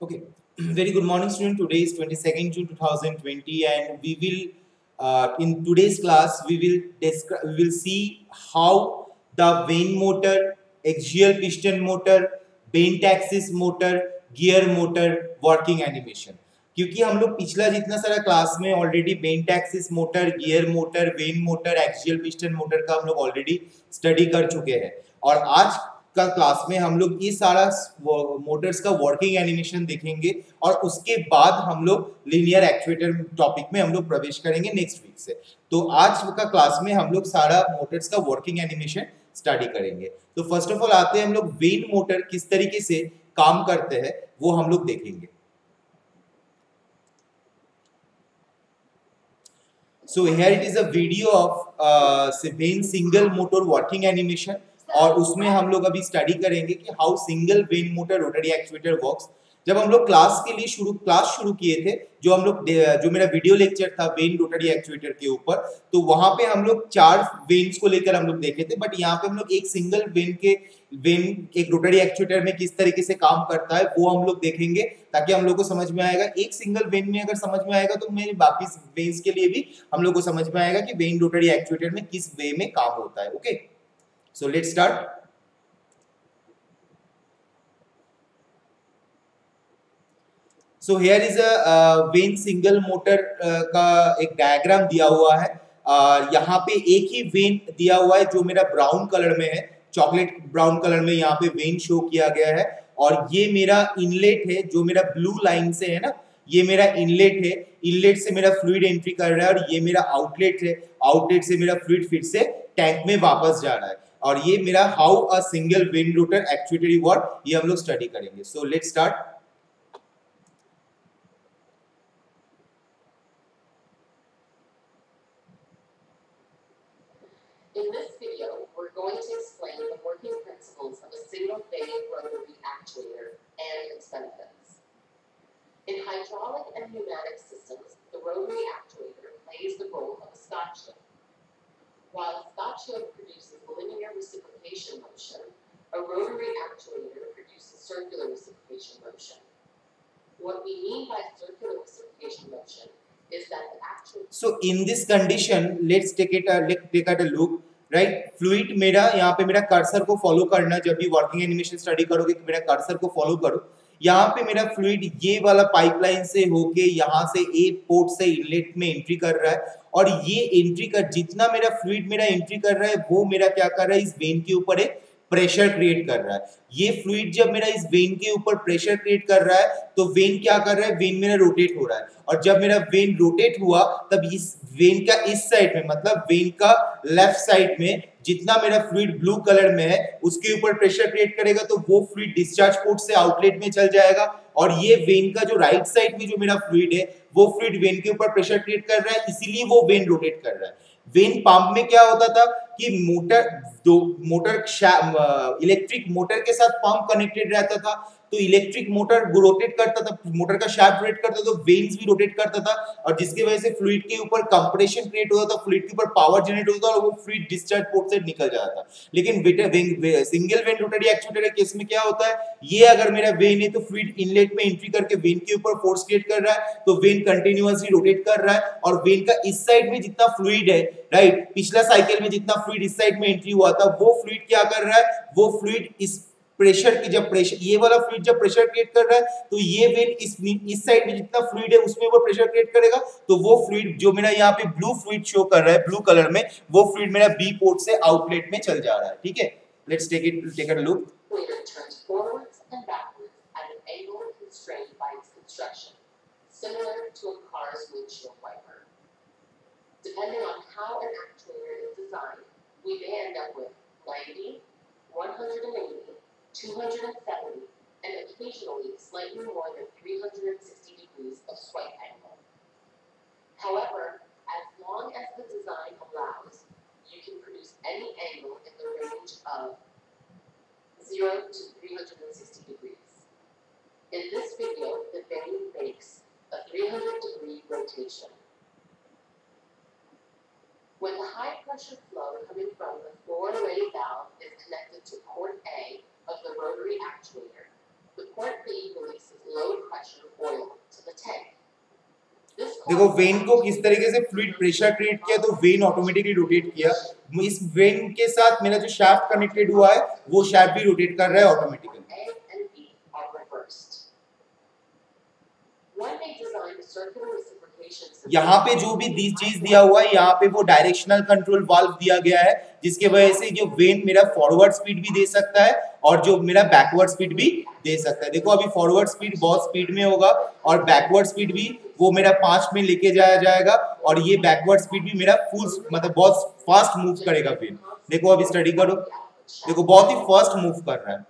Okay, very good morning, student. Today is 22nd June 2020, and we will, in today's class, we will see how the vane motor, axial piston motor, bent axis motor, gear motor working animation. क्योंकि हम लोग पिछला जितना सारा class में already bent axis motor, gear motor, when motor, axial piston motor का हम लोग ऑलरेडी स्टडी कर चुके हैं और आज का क्लास में हम लोग ये सारा मोटर्स का वर्किंग एनिमेशन देखेंगे और उसके बाद हम लोग लीनियर एक्चुएटर टॉपिक में हम लोग प्रवेश करेंगे नेक्स्ट वीक से। तो आज का क्लास में हम लोग सारा मोटर्स का वर्किंग एनिमेशन स्टडी करेंगे। तो फर्स्ट ऑफ ऑल आते हैं हम लोग वेन मोटर किस तरीके से काम करते हैं वो हम लोग देखेंगे। So here it is a video of when single motor working animation और उसमें हम लोग अभी स्टडी करेंगे कि how single when motor rotary actuator works. जब हम लोग क्लास के लिए क्लास शुरू किए थे, जो मेरा वीडियो लेक्चर था वेन रोटरी एक्चुएटर के ऊपर, तो वहां पे हम लोग 4 वेन्स को लेकर हम लोग देखे थे, बट यहाँ पे हम लोग एक सिंगल वेन एक रोटरी एक्चुएटर में किस तरीके से काम करता है वो हम लोग देखेंगे, ताकि हम लोग को समझ में आएगा। एक सिंगल वेन में अगर समझ में आएगा तो मेरे बाकी वेन्स के लिए भी हम लोग को समझ में आएगा कि वेन रोटरी एक्चुएटर में किस वे में काम होता है। Okay, so let's start. So here is a when single motor का एक डायग्राम दिया हुआ है। यहाँ पे एक ही वेन दिया हुआ है जो मेरा ब्राउन कलर में है, चॉकलेट ब्राउन कलर में यहाँ पे वेन शो किया गया है। और ये मेरा इनलेट है जो मेरा ब्लू लाइन से है ना, ये मेरा इनलेट है। इनलेट से मेरा फ्लूइड एंट्री कर रहा है और ये मेरा आउटलेट है। आउटलेट से मेरा फ्लूइड फिर से टैंक में वापस जा रहा है। और ये मेरा how a single vane rotor actuator work, ये हम लोग स्टडी करेंगे। So let's start. In this video, we're going to explain the working principles of a single-phase rotary actuator and its benefits. In hydraulic and pneumatic systems, the rotary actuator plays the role of a Scotch yoke. While a Scotch yoke produces linear reciprocation motion, a rotary actuator produces circular reciprocation motion. What we mean by circular reciprocation motion is that the actuator. So in this condition, let's take a look. Right, fluid मेरा यहाँ पे मेरा cursor को follow करना, जब भी working animation study करोगे तो मेरा कर्सर को फॉलो करो। यहाँ पे मेरा फ्लूइड ये वाला पाइपलाइन से होके यहाँ से ए पोर्ट से इनलेट में एंट्री कर रहा है और ये एंट्री कर जितना मेरा फ्लूइड मेरा एंट्री कर रहा है वो मेरा क्या कर रहा है, इस वेन के ऊपर एक प्रेशर क्रिएट कर रहा है। ये फ्लूइड जब मेरा इस वेन के ऊपर प्रेशर क्रिएट कर रहा है तो वेन क्या कर रहा है, वेन मेरा रोटेट हो रहा है। और जब मेरा वेन रोटेट हुआ तब इस वेन का इस साइड में, मतलब वेन का लेफ्ट साइड में जितना मेरा फ्लूइड ब्लू कलर में है उसके ऊपर प्रेशर क्रिएट करेगा तो वो फ्लूइड डिस्चार्ज पोर्ट से आउटलेट में चल जाएगा। और ये वेन का जो राइट साइड में जो मेरा फ्लूइड है वो फ्लूइड वेन के ऊपर प्रेशर क्रिएट कर रहा है, इसीलिए वो वेन रोटेट कर रहा है। वेन पंप में क्या होता था कि मोटर इलेक्ट्रिक मोटर के साथ पंप कनेक्टेड रहता था, तो इलेक्ट्रिक मोटर रोटेट करता था, मोटर का शाफ्ट रोटेट करता था तो वेन्स भी रोटेट करता था और जिसकी वजह से फ्लूइड के ऊपर कंप्रेशन क्रिएट होता था, फ्लूइड के ऊपर पावर जनरेट होता था और वो फ्लूइड डिस्चार्ज पोर्ट से निकल जाता था। लेकिन सिंगल वेन रोटरी एक्चुएटर के केस में क्या होता है, ये अगर मेरा वेन है तो फ्लूइड इनलेट में एंट्री करके वेन के ऊपर फोर्स क्रिएट कर रहा है तो वेन कंटिन्यूअसली रोटेट कर रहा है और वेन का इस साइड में जितना फ्लूइड है, राइट, पिछला साइकिल में जितना फ्लूइड इस साइड में एंट्री हुआ था वो फ्लूइड क्या कर रहा है, वो फ्लूइड इस प्रेशर की जब प्रेशर ये वाला फ्लूइड जब प्रेशर क्रिएट कर रहा है तो ये वेन इस साइड में जितना फ्लूइड है उसमें वो प्रेशर क्रिएट करेगा तो वो फ्लूइड जो मेरा यहाँ पे ब्लू फ्लूइड शो कर रहा है ब्लू कलर में, वो फ्लूइड मेरा बी पोर्ट से आउटलेट में चल जा रहा है। ठीक है, let's take a look. Similar to a car's windshield wiper. Depending on how an actuator is designed, we may end up with 90, 180, 270, and occasionally slightly more than 360 degrees of swipe angle. However, as long as the design allows, you can produce any angle in the range of 0 to 360 degrees. In this video, the vane makes a 300-degree rotation. When the high pressure flow coming from the four-way valve is connected to port A of the rotary actuator, the port B releases low देखो when को किस तरीके से fluid pressure create किया तो when automatically rotate किया। इस when के साथ मेरा जो शाफ्ट कनेक्टेड हुआ है वो शाफ्ट भी रोटेट कर रहा है ऑटोमेटिकली। यहाँ पे जो भी चीज दिया हुआ है यहाँ पे वो डायरेक्शनल कंट्रोल वाल्व दिया गया है जिसके वजह से जो वेन मेरा फॉरवर्ड स्पीड भी दे सकता है और जो मेरा बैकवर्ड स्पीड भी दे सकता है। देखो अभी फॉरवर्ड स्पीड बहुत स्पीड में होगा और बैकवर्ड स्पीड भी वो मेरा 5 में लेके जाया जाएगा और ये बैकवर्ड स्पीड भी मेरा फुल मतलब बहुत फास्ट मूव करेगा वेन। देखो अभी स्टडी करो, देखो बहुत ही फास्ट मूव कर रहा है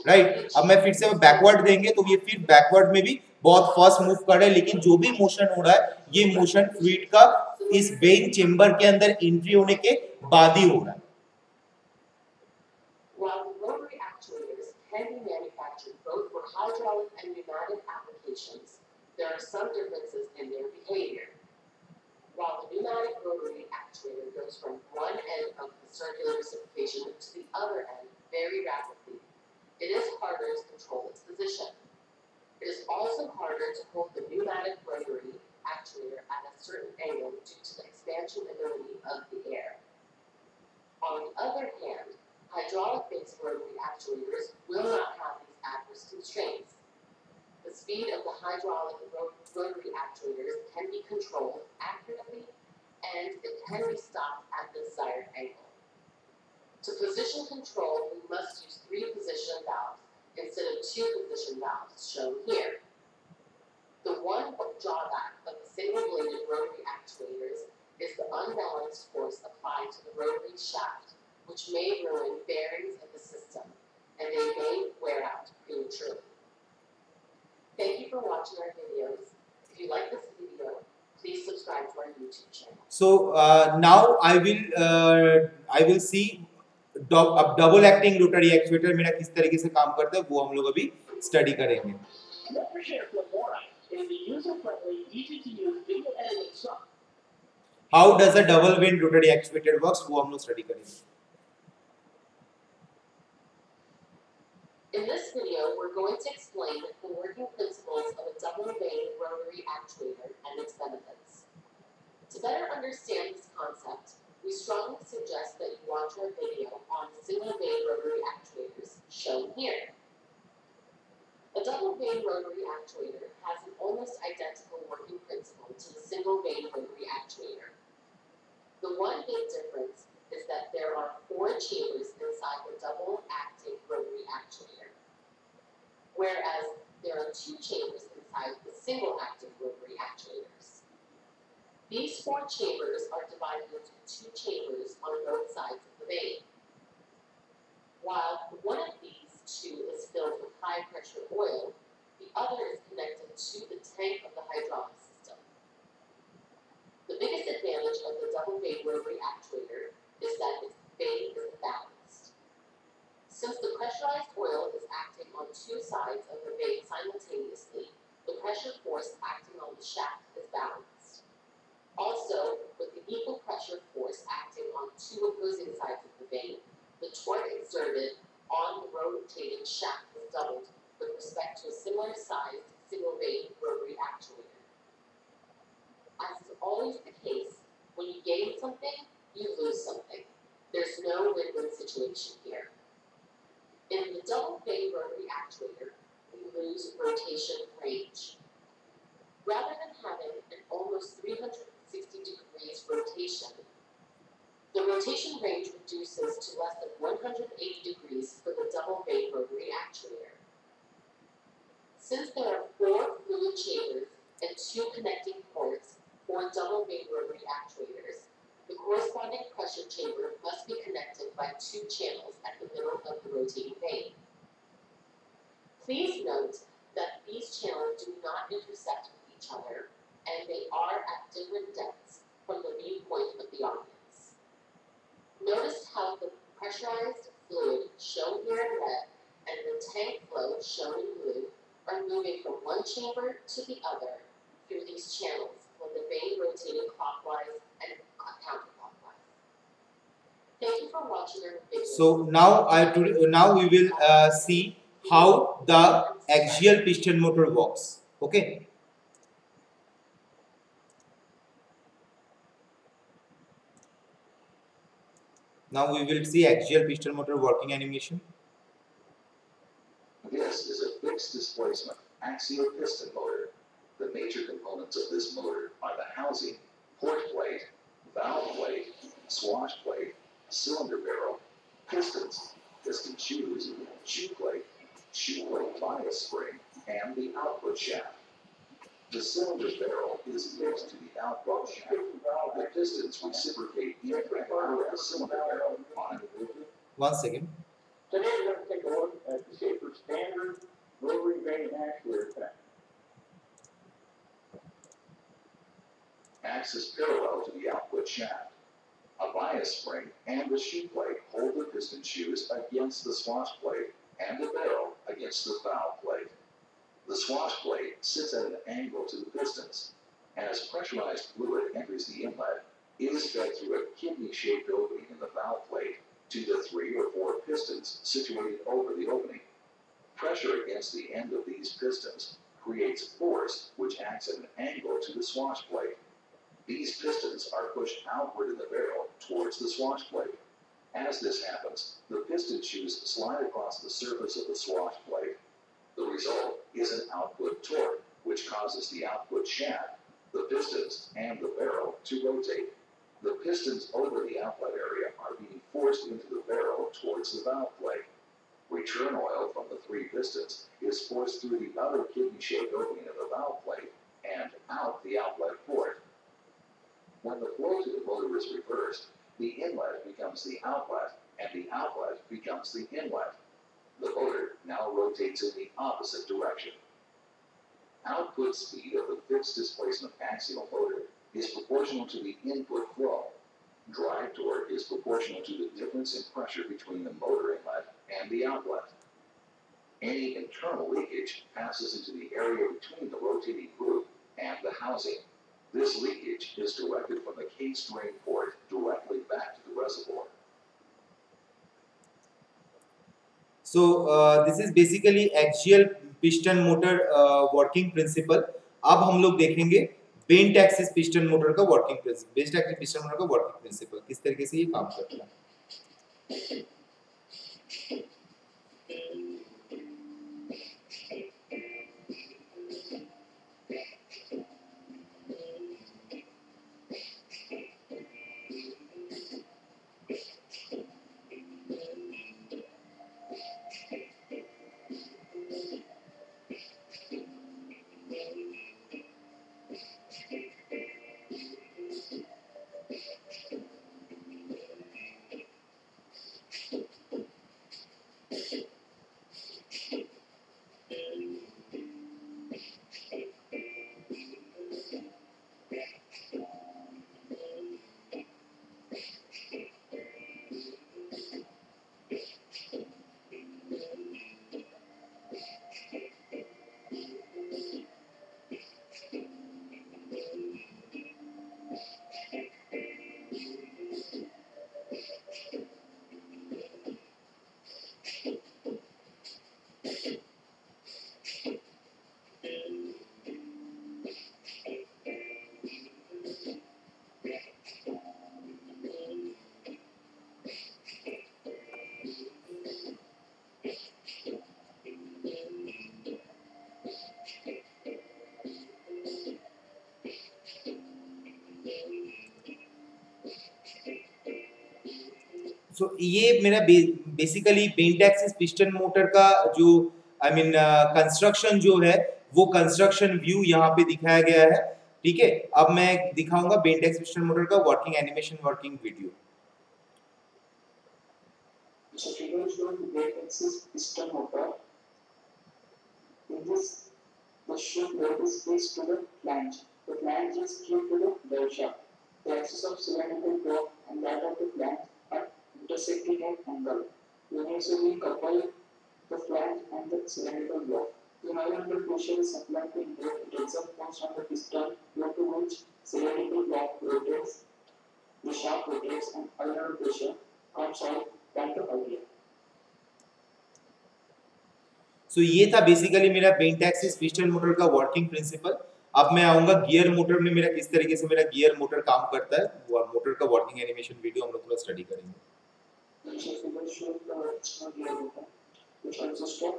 राइट। अब मैं फिर से बैकवर्ड देंगे तो ये फिर बैकवर्ड में भी बहुत फास्ट मूव कर रहा है, लेकिन जो भी मोशन हो रहा है ये मोशन फ्लूइड का इस वेन चेंबर के अंदर एंट्री होने के बाद ही हो रहा है। While the rotary actuators can be manufactured both for hydraulic and pneumatic applications, there are some differences in their behavior. While the pneumatic rotary actuator goes from one end of the circular reciprocation to the other end very rapidly, it is harder to control its position. It is also harder to hold the pneumatic rotary actuator at a certain angle due to the expansion ability of the air. On the other hand, hydraulic-based rotary actuators will not have these adverse constraints. The speed of the hydraulic rotary actuators can be controlled accurately and it can be stopped at the desired angle. To position control, we must use 3 position valves instead of 2 position valves shown here. The one drawback of the single-bladed rotary actuators is the unbalanced force applied to the rotary shaft, which may ruin bearings of the system, and they may wear out prematurely. Thank you for watching our videos. If you like this video, please subscribe to our YouTube channel. So now I will see अब double acting rotary actuator मेरा किस तरीके से काम करता है वो हम लोग अभी स्टडी करेंगे। How does a double vane rotary actuator works वो हम लोग स्टडी करेंगे। In this video, we're going to explain the working principles of a double vane rotary actuator and its benefits. To better understand this concept, we strongly suggest that you watch our video on single vane rotary actuators shown here. A double vane rotary actuator has an almost identical working principle to the single vane rotary actuator. The one big difference is that there are 4 chambers inside the double acting rotary actuator, whereas there are 2 chambers inside the single acting rotary actuators. These 4 chambers are divided into 2 chambers on both sides of the vane. While one of these 2 is filled with high pressure oil, the other is connected to the tank of the hydraulic system. The biggest advantage of the double vane rotary actuator is that its vane is balanced. Since the pressurized oil is acting on 2 sides of the vane simultaneously, the pressure force acting on the shaft is balanced. Also, with the equal pressure force acting on 2 opposing sides of the vane, the torque exerted on the rotating shaft is doubled with respect to a similar sized single vane rotary actuator. As is always the case, when you gain something, you lose something. There's no win-win situation here. In the double vane rotary actuator, we lose rotation range. Rather than having an almost 360 degrees rotation, the rotation range reduces to less than 180 degrees for the double vane rotary actuator. Since there are 4 fluid chambers and 2 connecting ports for double vane rotary actuators, the corresponding pressure chamber must be connected by 2 channels at the middle of the rotating vane. Please note that these channels do not intersect with each other, and they are at different depths from the viewpoint of the audience. Notice how the pressurized fluid shown here in red and the tank flow shown in blue are moving from one chamber to the other through these channels with the vane rotating clockwise and counterclockwise. Thank you for watching our video. So now we will see how the axial piston motor works. Okay. Now we will see axial piston motor working animation. This is a fixed displacement axial piston motor. The major components of this motor are the housing, port plate, valve plate, swash plate, cylinder barrel, pistons, piston shoes, shoe plate bias spring, and the output shaft. The cylinder barrel is fixed to the output shaft. The pistons reciprocate in and out of the cylinder barrel on an 1 second. Today we're going to take a look at the Schaefer standard rotary vane actuator pack. axis parallel to the output shaft. A bias spring and a shoe plate hold the piston shoes against the swash plate and the barrel against the valve plate. The swash plate sits at an angle to the pistons. As pressurized fluid enters the inlet, it is fed through a kidney-shaped opening in the valve plate to the 3 or 4 pistons situated over the opening. Pressure against the end of these pistons creates force which acts at an angle to the swash plate. These pistons are pushed outward in the barrel towards the swash plate. As this happens, the piston shoes slide across the surface of the swash plate. The result is an output torque, which causes the output shaft, the pistons, and the barrel to rotate. The pistons over the outlet area are being forced into the barrel towards the valve plate. Return oil from the 3 pistons is forced through the other kidney-shaped opening of the valve plate and out the outlet port. When the flow to the motor is reversed, the inlet becomes the outlet, and the outlet becomes the inlet. The motor now rotates in the opposite direction. Output speed of the fixed displacement axial motor is proportional to the input flow. Drive torque is proportional to the difference in pressure between the motor inlet and the outlet. Any internal leakage passes into the area between the rotating group and the housing. This leakage is directed from the case drain port directly back to the reservoir. So this is basically axial piston motor working principle. अब हम लोग देखेंगे bent axis piston motor का working principle, bent axis piston motor का working principle किस तरीके से ये काम करता है. So ये मेरा basically bent axis piston motor का जो कंस्ट्रक्शन जो है वो कंस्ट्रक्शन व्यू यहाँ पे दिखाया गया है. ठीक है, अब मैं दिखाऊंगा बेंट एक्सिस पिस्टन मोटर का working animation working video. So figure showing the bent axis piston motor. In this, the shoe plate is fixed to the flange. The flange is fixed to the bell shaft. The axis of cylindrical block and that of the flange are intersecting at angle. Initially couple the flange and the cylindrical block. The horizontal pressure is applied to indicate the exert force on the piston due to which cylindrical block rotates, the shaft rotates, and horizontal pressure comes out from the outlet. So ये था basically मेरा bent axis piston motor का working principle. अब मैं आऊंगा gear motor में मेरा किस तरीके से मेरा गियर मोटर काम करता है. वो मोटर का वर्किंग एनिमेशन वीडियो हम लोग थोड़ा स्टडी करेंगे. नीचे फिगर शो एक्सटर्नल गियर होता है which consists of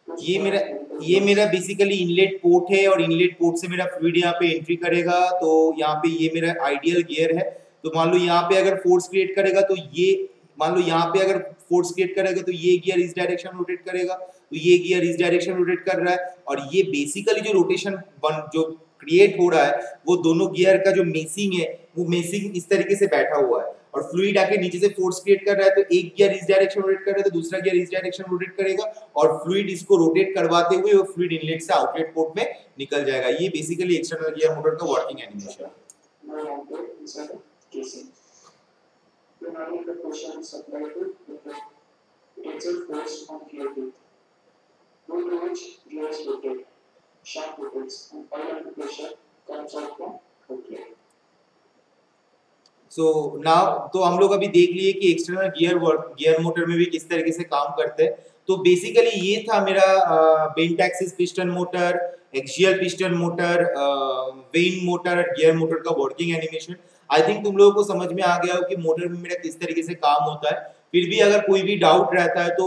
ये मेरा बेसिकली इनलेट पोर्ट है और इनलेट पोर्ट से मेरा फ्लूइड यहाँ पे एंट्री करेगा। तो यहाँ पे ये मेरा आइडियल गियर है। तो मान लो यहाँ पे अगर फोर्स क्रिएट करेगा तो ये, मान लो यहाँ पे अगर फोर्स क्रिएट करेगा तो ये गियर इस डायरेक्शन रोटेट करेगा, तो ये गियर इस डायरेक्शन रोटेट कर रहा है। और ये बेसिकली जो रोटेशन जो क्रिएट हो रहा है वो दोनों गियर का जो मेसिंग है वो मेसिंग इस तरीके से बैठा हुआ है और फ्लूइड आके नीचे से फोर्स क्रिएट कर रहा है। तो एक गियर इस डायरेक्शन रोटेट कर रहा है तो दूसरा गियर इस डायरेक्शन रोटेट करेगा और फ्लूइड इसको रोटेट करवाते हुए वो फ्लूइड इनलेट से आउटलेट पोर्ट में निकल जाएगा। ये बेसिकली एक्सटर्नल गियर मोटर का वर्किंग एनिमेशन है। now on the inside the casing. When only the pressure is applied to the tensile force on gear teeth. Due to which gears rotate, shaft rotates, and oil and pressure comes out from outlet. So now तो हम लोग अभी देख लिए कि external gear motor में भी किस तरीके से काम करते हैं। तो बेसिकली ये था मेरा bent axis piston motor, axial piston motor, when motor और गियर मोटर का वर्किंग एनिमेशन। आई थिंक तुम लोगों को समझ में आ गया हो कि मोटर में मेरा किस तरीके से काम होता है। फिर भी अगर कोई भी डाउट रहता है तो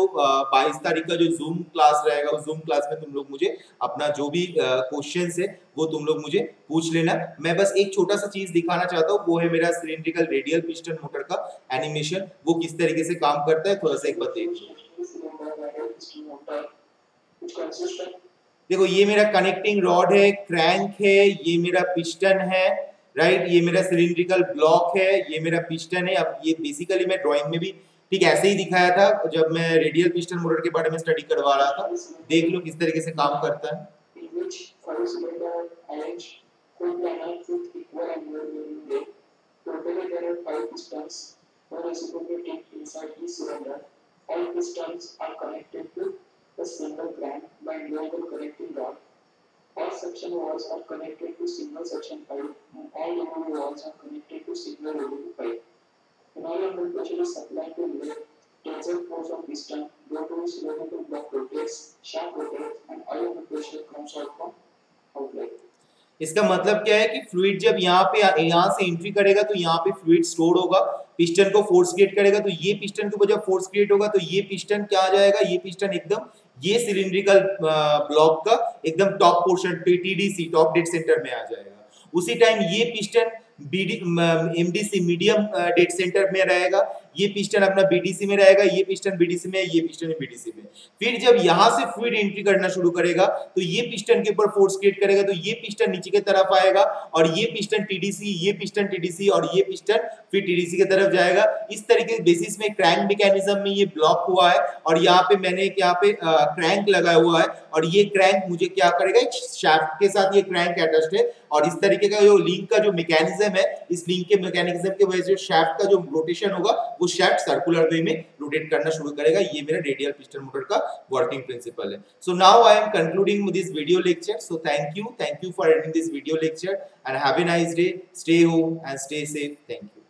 22 तारीख का जो जूम क्लास रहेगा उस जूम क्लास में तुम लोग मुझे अपना जो भी क्वेश्चंस है वो तुम लोग मुझे पूछ लेना। मैं बस एक छोटा सा चीज दिखाना चाहता हूँ, वो है मेरा सिलिंड्रिकल रेडियल पिस्टन मोटर का एनिमेशन, वो किस तरीके से काम करता है थोड़ा सा एक बार देखिए। देखो ये मेरा कनेक्टिंग रॉड है, क्रैंक है, ये मेरा पिस्टन है, राइट, ये मेरा सिलिंड्रिकल ब्लॉक है, ये मेरा पिस्टन है। अब ये बेसिकली मैं ड्राइंग में भी ठीक ऐसे ही दिखाया था जब मैं रेडियल पिस्टन मोटर के बारे में स्टडी करवा रहा था। देख लो किस तरीके से काम करता है। All pistons are connected to the single crank by global connecting rod. All section walls are connected to single section pipe, and all removing walls are connected to single removing pipe. When oil and pressure is supplied to the tensile force of piston, due to which cylindrical block rotates, shaft rotates, and oil and pressure comes out from outlet. इसका मतलब क्या है कि fluid जब यहाँ से entry करेगा तो यहाँ पे फ्लूइड स्टोर होगा, पिस्टन को फोर्स क्रिएट करेगा तो ये पिस्टन के ऊपर जब फोर्स क्रिएट होगा तो ये पिस्टन क्या आ जाएगा, ये पिस्टन एकदम ये सिलिंड्रिकल ब्लॉक का एकदम टॉप पोर्शन पे टीडीसी टॉप डेड सेंटर में आ जाएगा। उसी टाइम ये piston MDC medium dead centre में रहेगा, ये पिस्टन अपना बीडीसी में रहेगा, ये पिस्टन बीडीसी में, ये पिस्टन बीडीसी में। फिर जब यहाँ से फ्लूइड एंट्री करना शुरू करेगा तो ये पिस्टन के ऊपर फोर्स क्रिएट करेगा तो ये पिस्टन नीचे की तरफ आएगा और ये पिस्टन टीडीसी, ये पिस्टन टीडीसी और ये पिस्टन फिर टीडीसी की तरफ जाएगा। इस तरीके के बेसिस में क्रैंक मैकेनिज्म में ये ब्लॉक हुआ है और यहाँ पे मैंने यहाँ पे क्रैंक लगाया हुआ है और ये क्रैंक मुझे क्या करेगा, एक शाफ्ट के साथ ये क्रैंक अटैच्ड है और इस तरीके का जो लिंक का जो मैकेनिज्म है, इस लिंक के मैकेनिज्म की वजह से शाफ्ट का जो रोटेशन होगा वो शाफ्ट सर्कुलर वे में रोटेट करना शुरू करेगा। ये मेरा रेडियल पिस्टन मोटर का वर्किंग प्रिंसिपल है। So now I am concluding this video lecture. So thank you for attending this video lecture and have a nice day. Stay home and stay safe. Thank you.